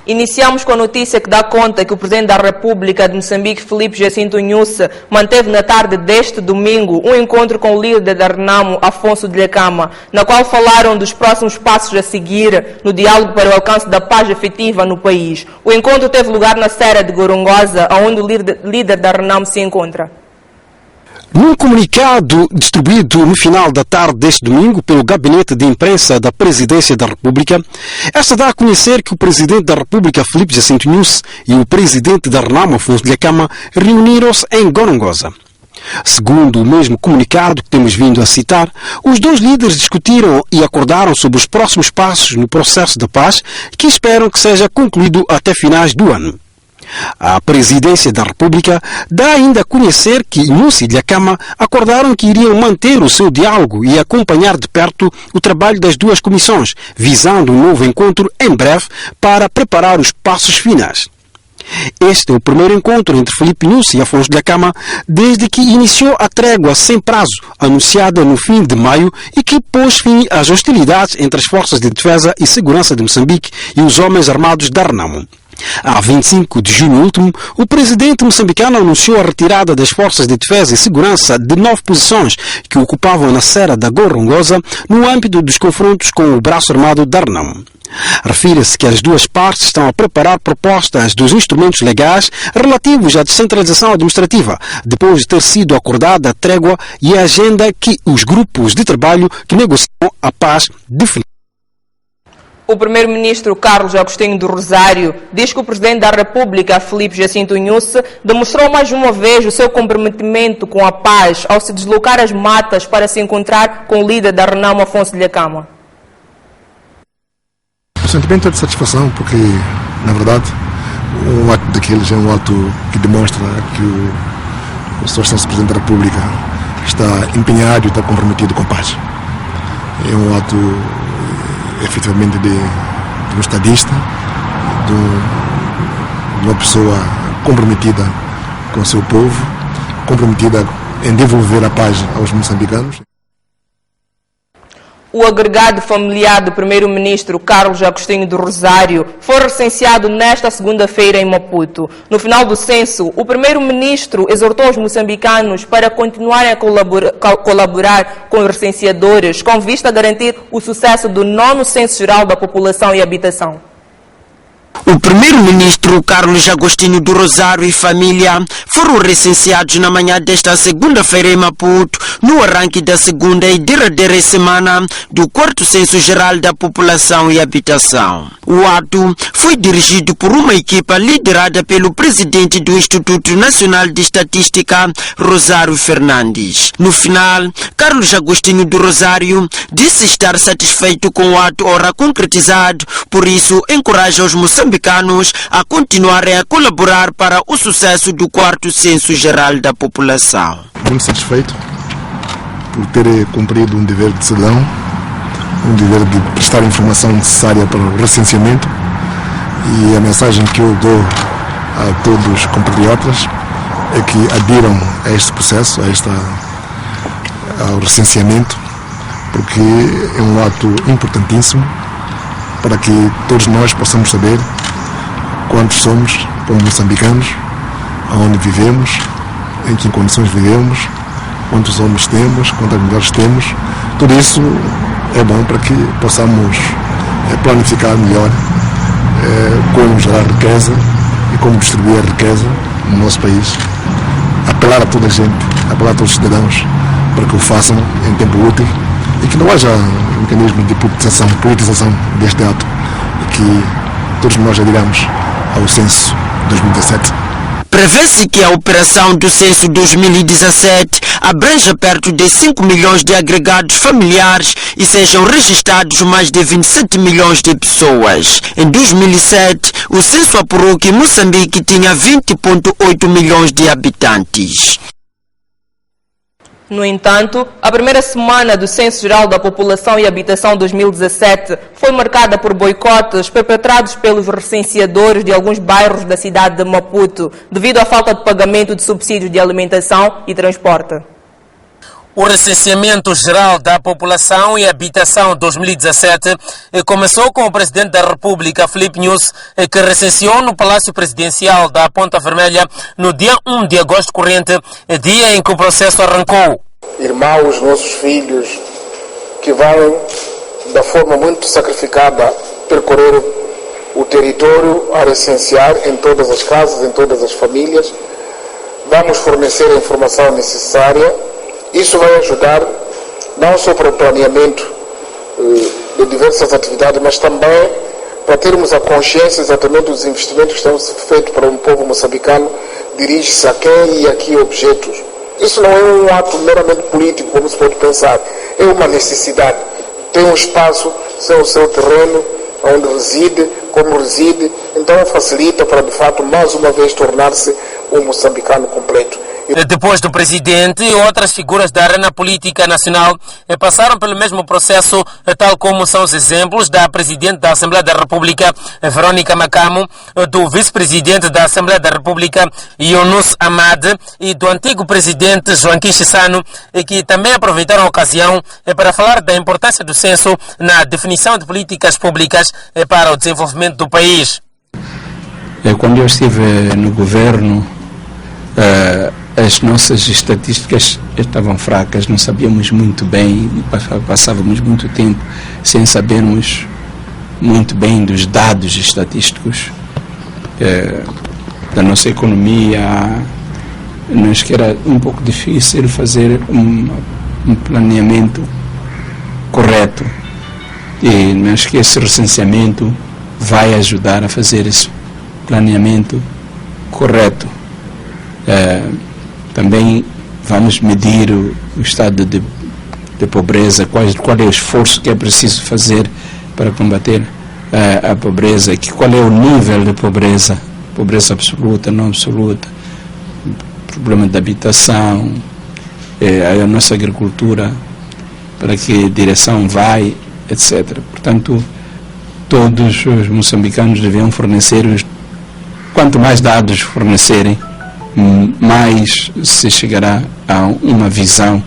Iniciamos com a notícia que dá conta que o Presidente da República de Moçambique, Filipe Jacinto Nyusi, manteve na tarde deste domingo um encontro com o líder da Renamo, Afonso Dhlakama, na qual falaram dos próximos passos a seguir no diálogo para o alcance da paz efetiva no país. O encontro teve lugar na Serra de Gorongosa, onde o líder da Renamo se encontra. Num comunicado distribuído no final da tarde deste domingo pelo Gabinete de Imprensa da Presidência da República, esta dá a conhecer que o Presidente da República, Filipe Jacinto Nyusi, e o Presidente da Renamo, Afonso Dhlakama, reuniram-se em Gorongosa. Segundo o mesmo comunicado que temos vindo a citar, os dois líderes discutiram e acordaram sobre os próximos passos no processo da paz, que esperam que seja concluído até finais do ano. A Presidência da República dá ainda a conhecer que Nyusi e Dhlakama acordaram que iriam manter o seu diálogo e acompanhar de perto o trabalho das duas comissões, visando um novo encontro em breve para preparar os passos finais. Este é o primeiro encontro entre Filipe Nyusi e Afonso Dhlakama desde que iniciou a trégua sem prazo, anunciada no fim de maio e que pôs fim às hostilidades entre as Forças de Defesa e Segurança de Moçambique e os homens armados da Renamo. A 25 de junho último, o presidente moçambicano anunciou a retirada das Forças de Defesa e Segurança de 9 posições que ocupavam na Serra da Gorongosa no âmbito dos confrontos com o braço armado da Renamo. Refere-se que as duas partes estão a preparar propostas dos instrumentos legais relativos à descentralização administrativa, depois de ter sido acordada a trégua e a agenda que os grupos de trabalho que negociam a paz definiram. O primeiro-ministro Carlos Agostinho do Rosário diz que o Presidente da República, Filipe Jacinto Nyusi, demonstrou mais uma vez o seu comprometimento com a paz ao se deslocar às matas para se encontrar com o líder da Renamo, Afonso Dhlakama. O sentimento é de satisfação porque, na verdade, um ato daqueles é um ato que demonstra que o Sr. Presidente da República está empenhado e está comprometido com a paz. É um ato efetivamente de um estadista, de uma pessoa comprometida com o seu povo, comprometida em devolver a paz aos moçambicanos. O agregado familiar do primeiro-ministro Carlos Agostinho do Rosário foi recenseado nesta segunda-feira em Maputo. No final do censo, o primeiro-ministro exortou os moçambicanos para continuarem a colaborar com os recenseadores, com vista a garantir o sucesso do 9º Censo Geral da População e Habitação. O primeiro-ministro Carlos Agostinho do Rosário e família foram recenseados na manhã desta segunda-feira em Maputo, no arranque da segunda e derradeira semana do 4º Censo Geral da População e Habitação. O ato foi dirigido por uma equipa liderada pelo presidente do Instituto Nacional de Estatística, Rosário Fernandes. No final, Carlos Agostinho do Rosário disse estar satisfeito com o ato ora concretizado, por isso encoraja os moçambicanos a continuarem a colaborar para o sucesso do 4º Censo Geral da População. Muito satisfeito por ter cumprido um dever de cidadão, um dever de prestar a informação necessária para o recenseamento, e a mensagem que eu dou a todos os compatriotas é que adiram a este processo, ao recenseamento, porque é um ato importantíssimo para que todos nós possamos saber quantos somos como moçambicanos, aonde vivemos, em que condições vivemos, quantos homens temos, quantas mulheres temos. Tudo isso é bom para que possamos planificar melhor como gerar riqueza e como distribuir a riqueza no nosso país. Apelar a toda a gente, apelar a todos os cidadãos para que o façam em tempo útil e que não haja um mecanismo de politização deste ato e que todos nós aderamos ao censo 2017. Prevê-se que a operação do censo 2017 abranja perto de 5 milhões de agregados familiares e sejam registrados mais de 27 milhões de pessoas. Em 2007, o censo apurou que Moçambique tinha 20,8 milhões de habitantes. No entanto, a primeira semana do Censo Geral da População e Habitação 2017 foi marcada por boicotes perpetrados pelos recenseadores de alguns bairros da cidade de Maputo, devido à falta de pagamento de subsídios de alimentação e transporte. O recenseamento geral da população e habitação 2017 começou com o Presidente da República, Filipe Nyusi, que recenseou no Palácio Presidencial da Ponta Vermelha no dia 1 de agosto corrente, dia em que o processo arrancou. Irmãos, nossos filhos, que vão, da forma muito sacrificada, percorrer o território a recensear em todas as casas, em todas as famílias. Vamos fornecer a informação necessária. Isso vai ajudar não só para o planeamento de diversas atividades, mas também para termos a consciência exatamente dos investimentos que estão sendo feitos para um povo moçambicano, dirige-se a quem e a que objetos. Isso não é um ato meramente político, como se pode pensar, é uma necessidade. Tem um espaço, tem o seu terreno, onde reside, como reside, então facilita para, de fato, mais uma vez tornar-se um moçambicano completo. Depois do presidente, outras figuras da arena política nacional passaram pelo mesmo processo, tal como são os exemplos da presidente da Assembleia da República, Verônica Macamo, do vice-presidente da Assembleia da República, Yunus Ahmad, e do antigo presidente Joaquim Chissano, que também aproveitaram a ocasião para falar da importância do censo na definição de políticas públicas para o desenvolvimento do país. Quando eu estive no governo, as nossas estatísticas estavam fracas, não sabíamos muito bem, passávamos muito tempo sem sabermos muito bem dos dados estatísticos da nossa economia. Acho que era um pouco difícil fazer um planeamento correto, e acho que esse recenseamento vai ajudar a fazer esse planeamento correto. Também vamos medir o estado de pobreza, qual é o esforço que é preciso fazer para combater a pobreza, qual é o nível de pobreza absoluta, não absoluta, problema de habitação, a nossa agricultura, para que direção vai, etc. Portanto, todos os moçambicanos deviam fornecer, quanto mais dados fornecerem, mais se chegará a uma visão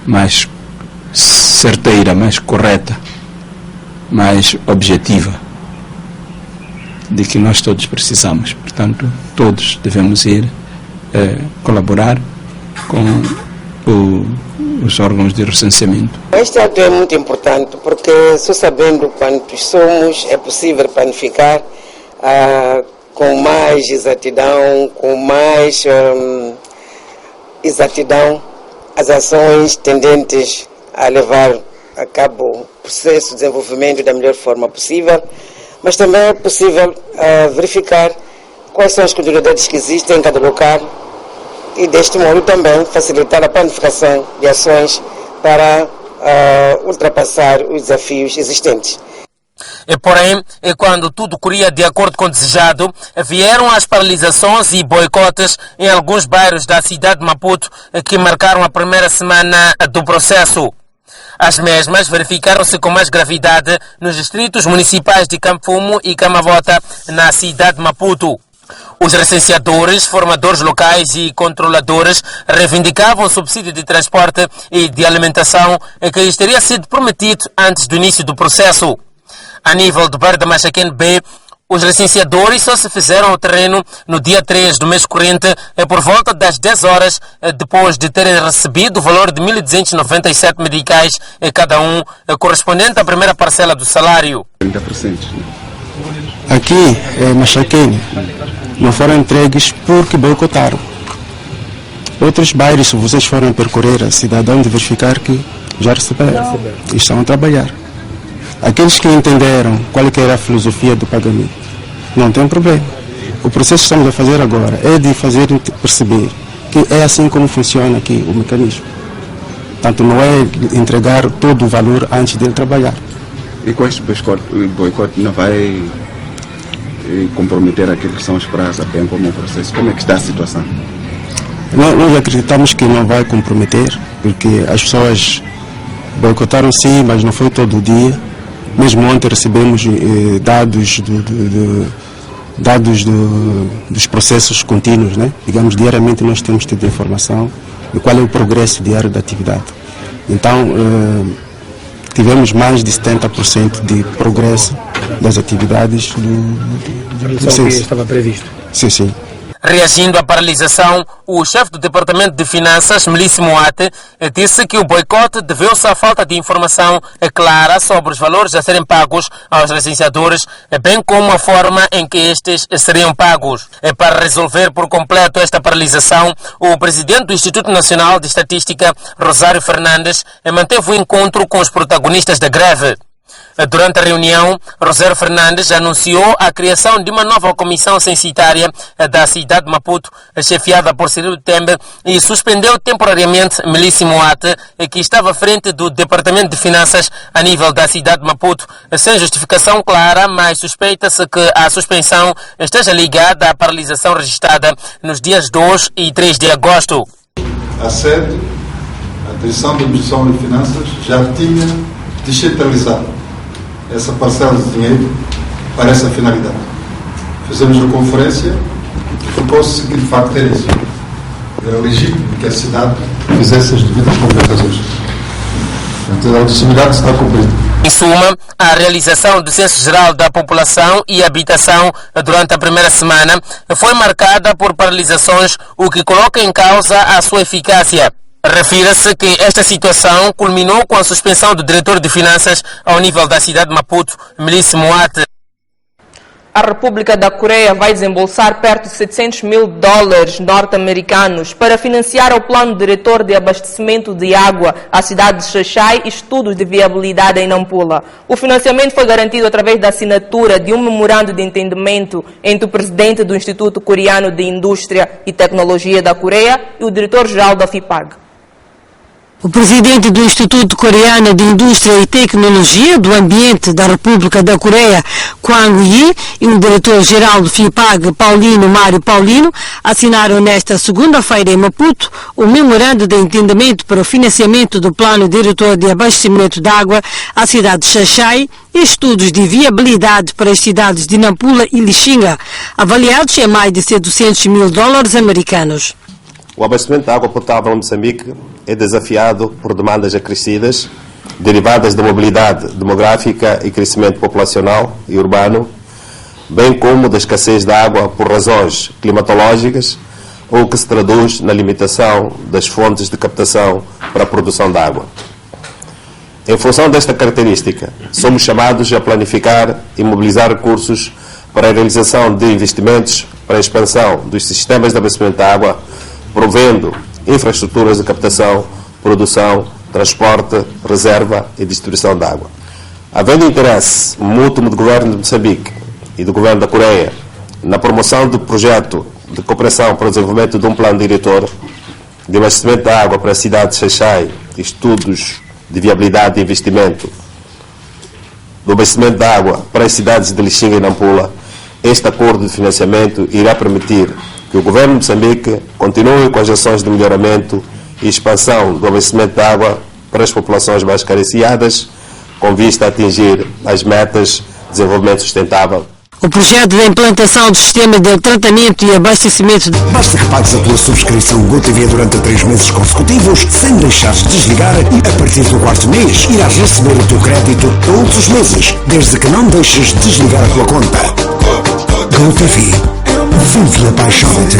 mais certeira, mais correta, mais objetiva de que nós todos precisamos. Portanto, todos devemos ir colaborar com os órgãos de recenseamento. Este ato é muito importante porque, só sabendo quantos somos, é possível planificar com mais exatidão, as ações tendentes a levar a cabo o processo de desenvolvimento da melhor forma possível, mas também é possível verificar quais são as continuidades que existem em cada local e, deste modo, também facilitar a planificação de ações para ultrapassar os desafios existentes. Porém, quando tudo corria de acordo com o desejado, vieram as paralisações e boicotes em alguns bairros da cidade de Maputo que marcaram a primeira semana do processo. As mesmas verificaram-se com mais gravidade nos distritos municipais de Campo Fumo e Camavota, na cidade de Maputo. Os recenseadores, formadores locais e controladores reivindicavam o subsídio de transporte e de alimentação que lhes teria sido prometido antes do início do processo. A nível do bairro da Machaquene B, os recenseadores só se fizeram ao terreno no dia 3 do mês corrente, por volta das 10 horas, depois de terem recebido o valor de 1.297 medicais cada um, correspondente à primeira parcela do salário. 30%. Aqui, Machaquene, não foram entregues porque boicotaram. Outros bairros, se vocês forem percorrer, cidadãos de verificar que já receberam e estão a trabalhar. Aqueles que entenderam qual que era a filosofia do pagamento, não tem problema. O processo que estamos a fazer agora é de fazer perceber que é assim como funciona aqui o mecanismo. Portanto, não é entregar todo o valor antes de ele trabalhar. E com este boicote não vai comprometer aquilo que são os prazos a tempo como o processo? Como é que está a situação? Nós acreditamos que não vai comprometer, porque as pessoas boicotaram sim, mas não foi todo o dia. Mesmo ontem recebemos dados dos processos contínuos, né? Digamos, diariamente nós temos tido informação de qual é o progresso diário da atividade. Então, tivemos mais de 70% de progresso das atividades do que estava previsto. Sim, sim. Reagindo à paralisação, o chefe do Departamento de Finanças, Melissa Moate, disse que o boicote deveu-se à falta de informação clara sobre os valores a serem pagos aos licenciadores, bem como a forma em que estes seriam pagos. Para resolver por completo esta paralisação, o presidente do Instituto Nacional de Estatística, Rosário Fernandes, manteve um encontro com os protagonistas da greve. Durante a reunião, Rosário Fernandes anunciou a criação de uma nova comissão censitária da cidade de Maputo, chefiada por Cirilo Tembe, e suspendeu temporariamente Melissa Moate, que estava à frente do Departamento de Finanças a nível da cidade de Maputo, sem justificação clara, mas suspeita-se que a suspensão esteja ligada à paralisação registrada nos dias 2 e 3 de agosto. A sede, a Direção de Administração e Finanças já tinha descentralizado essa parcela de dinheiro para essa finalidade. Fizemos a conferência e propôs-se o seguinte facto: era isso. Era legítimo que a cidade fizesse as devidas contratações. Portanto, a legitimidade está cumprida. Em suma, a realização do Censo Geral da População e Habitação durante a primeira semana foi marcada por paralisações, o que coloca em causa a sua eficácia. Refira-se que esta situação culminou com a suspensão do diretor de finanças ao nível da cidade de Maputo, Melissa Moate. A República da Coreia vai desembolsar perto de $700 mil norte-americanos para financiar o plano diretor de abastecimento de água à cidade de Xaixai e estudos de viabilidade em Nampula. O financiamento foi garantido através da assinatura de um memorando de entendimento entre o presidente do Instituto Coreano de Indústria e Tecnologia da Coreia e o diretor-geral da FIPAG. O presidente do Instituto Coreano de Indústria e Tecnologia do Ambiente da República da Coreia, Kwang Yi, e o diretor-geral do FIPAG, Mário Paulino, assinaram nesta segunda-feira em Maputo o memorando de entendimento para o financiamento do plano diretor de abastecimento de água à cidade de Xaixai e estudos de viabilidade para as cidades de Nampula e Lixinga, avaliados em mais de $700 mil americanos. O abastecimento de água potável em Moçambique é desafiado por demandas acrescidas, derivadas da mobilidade demográfica e crescimento populacional e urbano, bem como da escassez de água por razões climatológicas, o que se traduz na limitação das fontes de captação para a produção de água. Em função desta característica, somos chamados a planificar e mobilizar recursos para a realização de investimentos para a expansão dos sistemas de abastecimento de água, provendo infraestruturas de captação, produção, transporte, reserva e distribuição de água. Havendo interesse mútuo do Governo de Moçambique e do Governo da Coreia na promoção do projeto de cooperação para o desenvolvimento de um plano diretor de abastecimento de água para a cidade de Xaixai, estudos de viabilidade de investimento do abastecimento de água para as cidades de Lixinga e Nampula, este acordo de financiamento irá permitir que o Governo de Moçambique continue com as ações de melhoramento e expansão do abastecimento de água para as populações mais carenciadas, com vista a atingir as metas de desenvolvimento sustentável. O projeto de implantação do sistema de tratamento e abastecimento... Basta que pagues a tua subscrição GoTV durante 3 meses consecutivos, sem deixares de desligar, e a partir do 4º mês irás receber o teu crédito todos os meses, desde que não deixes de desligar a tua conta. GoTV. Vive apaixonante.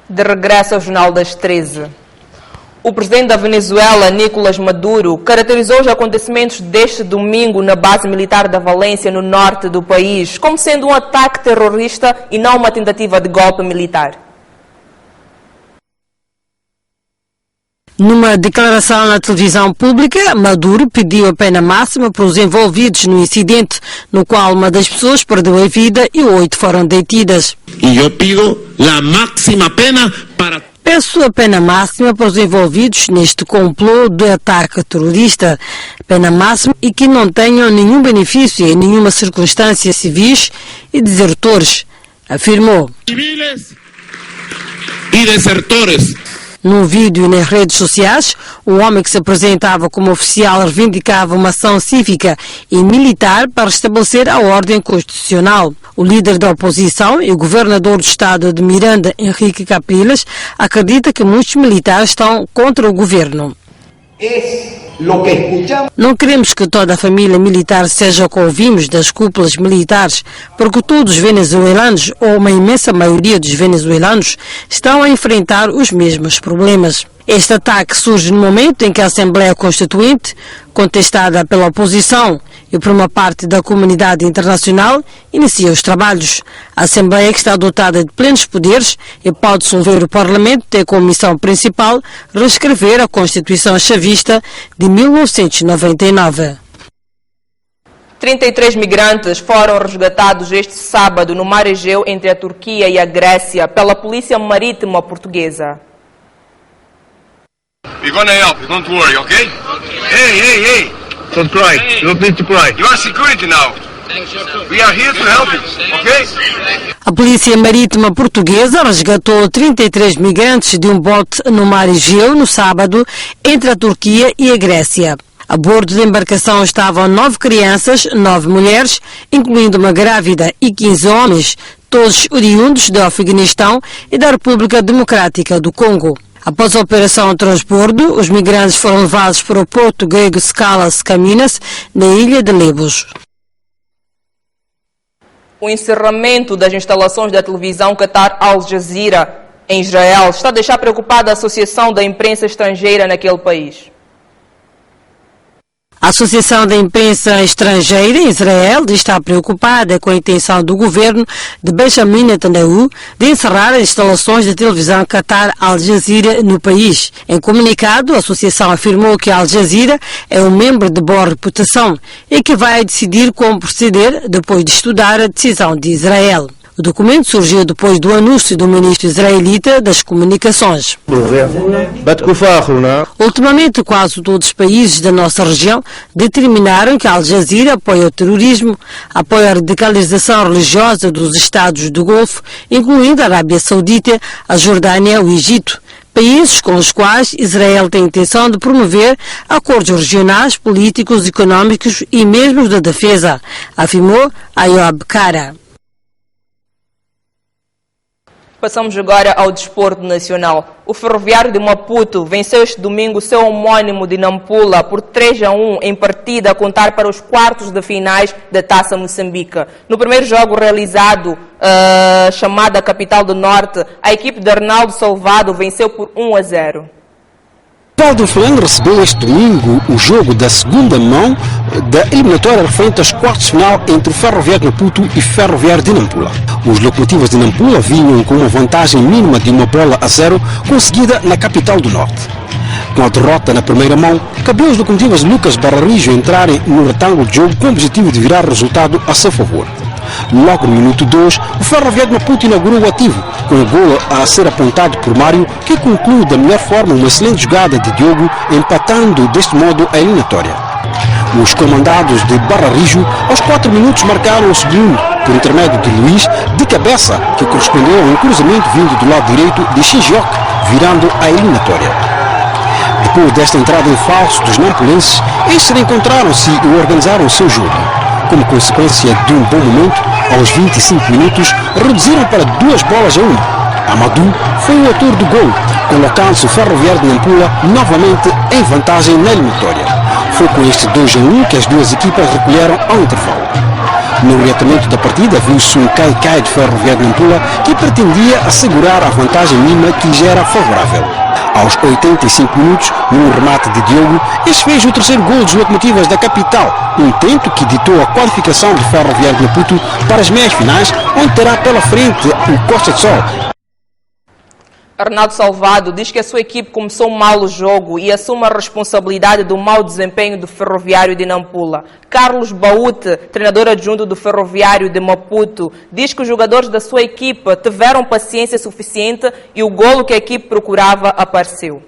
De regresso ao Jornal das 13. O presidente da Venezuela, Nicolás Maduro, caracterizou os acontecimentos deste domingo na base militar da Valência, no norte do país, como sendo um ataque terrorista e não uma tentativa de golpe militar. Numa declaração na televisão pública, Maduro pediu a pena máxima para os envolvidos no incidente, no qual uma das pessoas perdeu a vida e 8 foram detidas. E eu pido a máxima pena para... Peço a pena máxima para os envolvidos neste complô de ataque terrorista. Pena máxima e que não tenham nenhum benefício em nenhuma circunstância civis e desertores, afirmou. Civiles e desertores. Num vídeo nas redes sociais, o homem que se apresentava como oficial reivindicava uma ação cívica e militar para restabelecer a ordem constitucional. O líder da oposição e o governador do estado de Miranda, Henrique Capriles, acredita que muitos militares estão contra o governo. Não queremos que toda a família militar seja o que ouvimos das cúpulas militares, porque todos os venezuelanos, ou uma imensa maioria dos venezuelanos, estão a enfrentar os mesmos problemas. Este ataque surge no momento em que a Assembleia Constituinte, contestada pela oposição e por uma parte da comunidade internacional, inicia os trabalhos. A Assembleia, que está dotada de plenos poderes e pode dissolver o Parlamento, tem como missão principal reescrever a Constituição chavista de 1999. 33 migrantes foram resgatados este sábado no Mar Egeu entre a Turquia e a Grécia pela Polícia Marítima Portuguesa. We're gonna help you, don't worry, okay? Hey! Don't cry, you don't need to cry. You are security now. We are here to help you, okay? A Polícia Marítima Portuguesa resgatou 33 migrantes de um bote no Mar Egeu no sábado entre a Turquia e a Grécia. A bordo da embarcação estavam 9 crianças, 9 mulheres, incluindo uma grávida, e 15 homens, todos oriundos do Afeganistão e da República Democrática do Congo. Após a operação transbordo, os migrantes foram levados para o porto grego Scalas Caminas, na ilha de Lesbos. O encerramento das instalações da televisão Qatar Al Jazeera em Israel está a deixar preocupada a Associação da Imprensa Estrangeira naquele país. A Associação da Imprensa Estrangeira em Israel está preocupada com a intenção do governo de Benjamin Netanyahu de encerrar as instalações da televisão Qatar Al Jazeera no país. Em comunicado, a associação afirmou que Al Jazeera é um membro de boa reputação e que vai decidir como proceder depois de estudar a decisão de Israel. O documento surgiu depois do anúncio do ministro israelita das Comunicações. Ultimamente, quase todos os países da nossa região determinaram que Al Jazeera apoia o terrorismo, apoia a radicalização religiosa dos Estados do Golfo, incluindo a Arábia Saudita, a Jordânia e o Egito, países com os quais Israel tem a intenção de promover acordos regionais, políticos, económicos e mesmo de defesa, afirmou Ayob Kara. Passamos agora ao desporto nacional. O Ferroviário de Maputo venceu este domingo o seu homónimo de Nampula por 3-1 em partida a contar para os quartos de finais da Taça Moçambique. No primeiro jogo realizado, chamada Capital do Norte, a equipe de Arnaldo Salvado venceu por 1-0. O Paulo de Fulano recebeu este domingo o jogo da segunda mão da eliminatória referente aos quartos de final entre o Ferroviário de Maputo e o Ferroviário de Nampula. Os locomotivas de Nampula vinham com uma vantagem mínima de 1-0 conseguida na Capital do Norte. Com a derrota na primeira mão, cabeu aos locomotivas de Lucas Barrarijo entrarem no retângulo de jogo com o objetivo de virar o resultado a seu favor. Logo no minuto 2, o Ferroviário de Maputo inaugurou o ativo, com o golo a ser apontado por Mário, que concluiu da melhor forma uma excelente jogada de Diogo, empatando deste modo a eliminatória. Os comandados de Barrarijo, aos 4 minutos, marcaram o segundo, por intermédio de Luís, de cabeça, que correspondeu a um cruzamento vindo do lado direito de Xinjiok, virando a eliminatória. Depois desta entrada em falso dos nampulenses, estes reencontraram-se e organizaram o seu jogo. Como consequência de um bom momento, aos 25 minutos, reduziram para 2-1. Amadou foi o autor do gol, colocando-se o Ferroviário de Nampula novamente em vantagem na eliminatória. Foi com este 2-1 que as duas equipas recolheram ao intervalo. No orientamento da partida, viu-se um cai-cai de Ferroviário de Nampula que pretendia assegurar a vantagem mínima que lhe era favorável. Aos 85 minutos, num remate de Diogo, este fez o terceiro gol dos locomotivas da capital, um tento que ditou a qualificação do Ferroviário de Maputo para as meias finais, onde terá pela frente o Costa de Sol. Arnaldo Salvado diz que a sua equipe começou mal o jogo e assume a responsabilidade do mau desempenho do Ferroviário de Nampula. Carlos Baúte, treinador adjunto do Ferroviário de Maputo, diz que os jogadores da sua equipe tiveram paciência suficiente e o golo que a equipe procurava apareceu.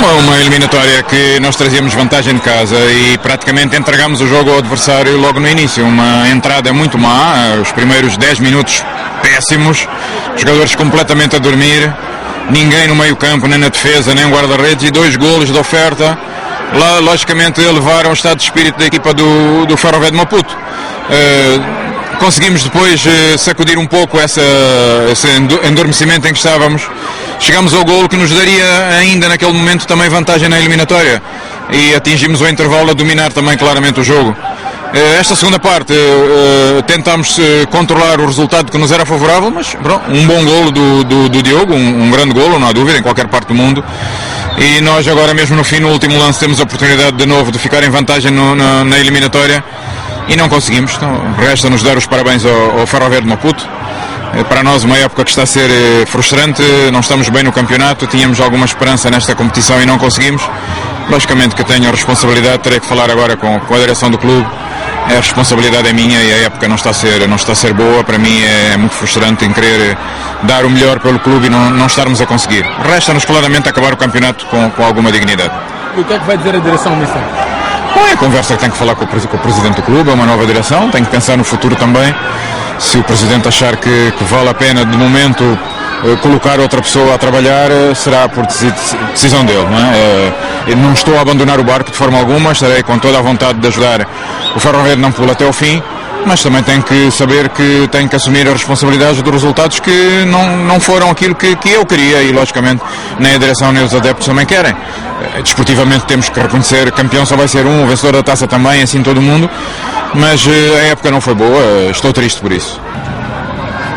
uma eliminatória que nós trazíamos vantagem de casa e praticamente entregámos o jogo ao adversário logo no início. Uma entrada muito má, os primeiros 10 minutos péssimos, jogadores completamente a dormir, ninguém no meio campo, nem na defesa, nem guarda-redes, e 2 golos de oferta. Lá, logicamente, elevaram o estado de espírito da equipa do Ferroviário de Maputo. Conseguimos depois sacudir um pouco esse endormecimento em que estávamos. Chegamos ao golo que nos daria ainda naquele momento também vantagem na eliminatória e atingimos o intervalo a dominar também claramente o jogo. Esta segunda parte tentámos controlar o resultado que nos era favorável, mas pronto, um bom golo do Diogo, um grande golo, não há dúvida, em qualquer parte do mundo. E nós agora mesmo no fim, no último lance, temos a oportunidade de novo de ficar em vantagem na eliminatória e não conseguimos. Então, resta-nos dar os parabéns ao Ferroviário de Maputo. Para nós uma época que está a ser frustrante, não estamos bem no campeonato, tínhamos alguma esperança nesta competição e não conseguimos. Logicamente que tenho a responsabilidade, terei que falar agora com a direção do clube. A responsabilidade é minha e a época não está a ser boa. Para mim é muito frustrante em querer dar o melhor pelo clube e não estarmos a conseguir. Resta-nos claramente acabar o campeonato com alguma dignidade. E o que é que vai dizer a direção, Mister? Bom, é a conversa que tem que falar com o presidente do clube, é uma nova direção, tem que pensar no futuro também. Se o presidente achar que vale a pena de momento colocar outra pessoa a trabalhar, será por decisão dele, não é? Eu não estou a abandonar o barco de forma alguma, estarei com toda a vontade de ajudar o Ferroviário de Nampula até ao fim, mas também tenho que saber que tenho que assumir as responsabilidades dos resultados que não foram aquilo que eu queria e logicamente nem a direção nem os adeptos também querem. Desportivamente temos que reconhecer, campeão só vai ser um, o vencedor da taça também, assim todo mundo, mas a época não foi boa, estou triste por isso.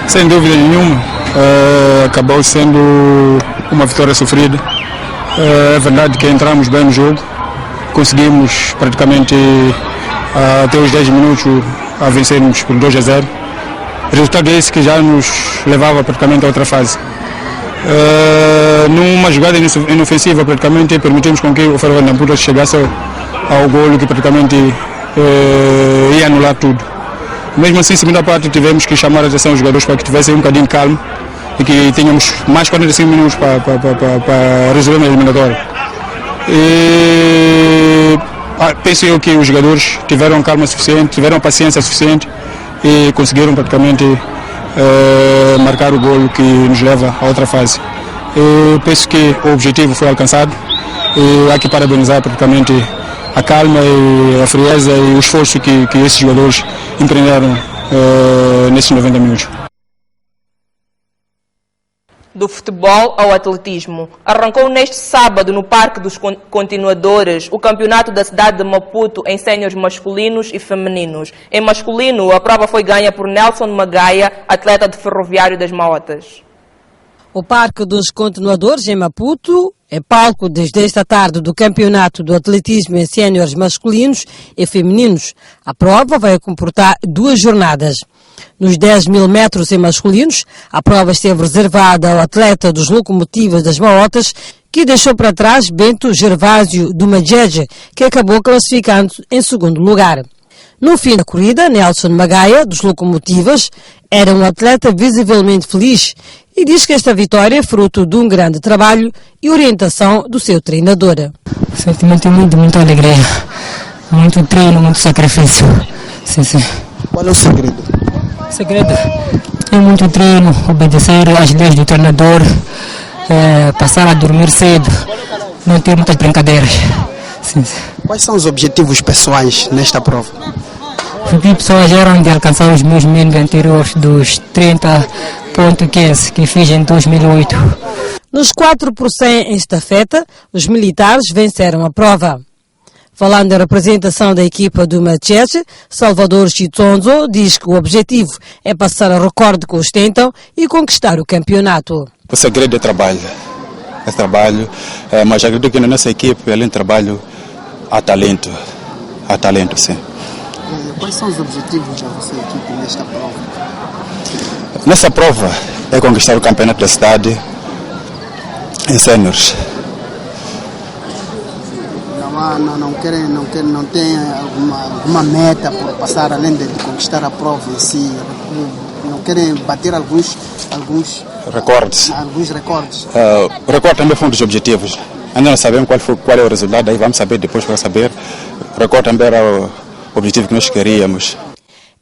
Sem dúvida nenhuma, acabou sendo uma vitória sofrida. É verdade que entramos bem no jogo, conseguimos praticamente até os 10 minutos a vencermos por 2-0. O resultado é esse que já nos levava praticamente a outra fase. Numa jogada inofensiva, praticamente permitimos com que o Ferroviário de Nampula chegasse ao golo que praticamente ia anular tudo. Mesmo assim, segunda parte, tivemos que chamar a atenção dos jogadores para que tivessem um bocadinho calmo e que tenhamos mais 45 minutos para resolver a eliminatória. Penso eu que os jogadores tiveram calma suficiente, tiveram paciência suficiente e conseguiram praticamente marcar o golo que nos leva a outra fase. Penso que o objetivo foi alcançado e há que parabenizar praticamente a calma e a frieza e o esforço que esses jogadores empreenderam nesses 90 minutos. Do futebol ao atletismo. Arrancou neste sábado no Parque dos Continuadores o campeonato da cidade de Maputo em séniores masculinos e femininos. Em masculino, a prova foi ganha por Nelson Magaia, atleta de Ferroviário das Maotas. O Parque dos Continuadores em Maputo é palco desde esta tarde do campeonato do atletismo em séniores masculinos e femininos. A prova vai comportar 2 jornadas. Nos 10.000 metros em masculinos, a prova esteve reservada ao atleta dos Locomotivas das Maotas, que deixou para trás Bento Gervásio do Majeje, que acabou classificando em segundo lugar. No fim da corrida, Nelson Magaia, dos Locomotivas, era um atleta visivelmente feliz e diz que esta vitória é fruto de um grande trabalho e orientação do seu treinador. O sentimento é muita alegria, muito treino, muito sacrifício. Sim. Qual é o segredo? O segredo é muito treino, obedecer às leis do treinador, passar a dormir cedo, não ter muitas brincadeiras. Sim. Quais são os objetivos pessoais nesta prova? Os objetivos pessoais eram de alcançar os meus mínimos anteriores dos 30.15 que fiz em 2008. Nos 4 por 100 em estafeta, os militares venceram a prova. Falando em representação da equipa do Macheche, Salvador Chitonzo diz que o objetivo é passar a recorde que ostentam e conquistar o campeonato. O segredo é trabalho. É trabalho, mas acredito que na nossa equipe, além do trabalho, há talento. Há talento, sim. Quais são os objetivos da vossa equipe nesta prova? Nessa prova é conquistar o campeonato da cidade em séniores. Não tem alguma meta por passar além de conquistar a prova em si? Não querem bater alguns recordes? Alguns recordes. O recorde também foi um dos objetivos. Ainda não sabemos qual é o resultado, aí vamos saber depois para saber. Para qual também era o objetivo que nós queríamos.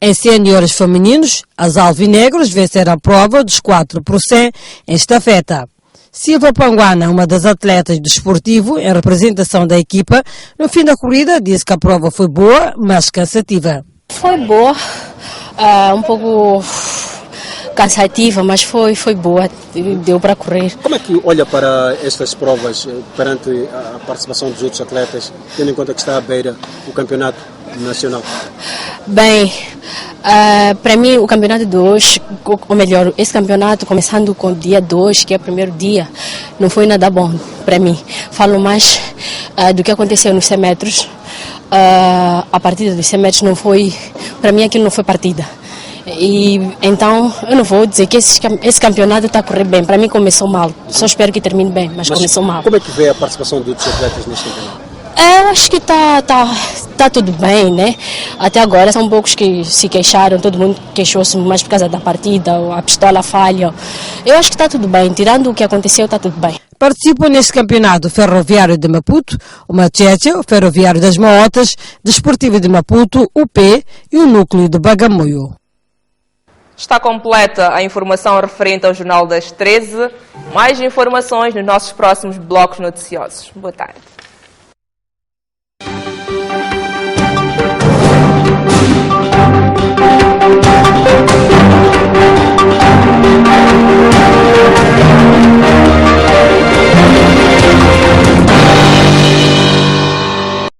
Em séniores femininos, as alvinegras venceram a prova dos 4 por 100 em estafeta. Silva Panguana, uma das atletas do esportivo em representação da equipa, no fim da corrida disse que a prova foi boa, mas cansativa. Foi boa, um pouco cansativa, mas foi boa, deu para correr. Como é que olha para estas provas perante a participação dos outros atletas, tendo em conta que está à beira o campeonato nacional? Bem, para mim o campeonato de hoje, ou melhor, esse campeonato começando com o dia 2, que é o primeiro dia, não foi nada bom para mim. Falo mais do que aconteceu nos 100 metros. A partida dos 100 metros não foi, para mim aquilo não foi partida. E então eu não vou dizer que esse campeonato está a correr bem. Para mim começou mal. Só espero que termine bem, mas começou mal. Como é que vê a participação de outros atletas neste campeonato? Acho que tá tudo bem, né? Até agora são poucos que se queixaram, todo mundo queixou-se mais por causa da partida, a pistola falha. Eu acho que está tudo bem, tirando o que aconteceu, está tudo bem. Participam neste campeonato o Ferroviário de Maputo, o Macheche, o Ferroviário das Maotas, Desportivo de Maputo, o P e o Núcleo de Bagamoyo. Está completa a informação referente ao Jornal das 13. Mais informações nos nossos próximos blocos noticiosos. Boa tarde.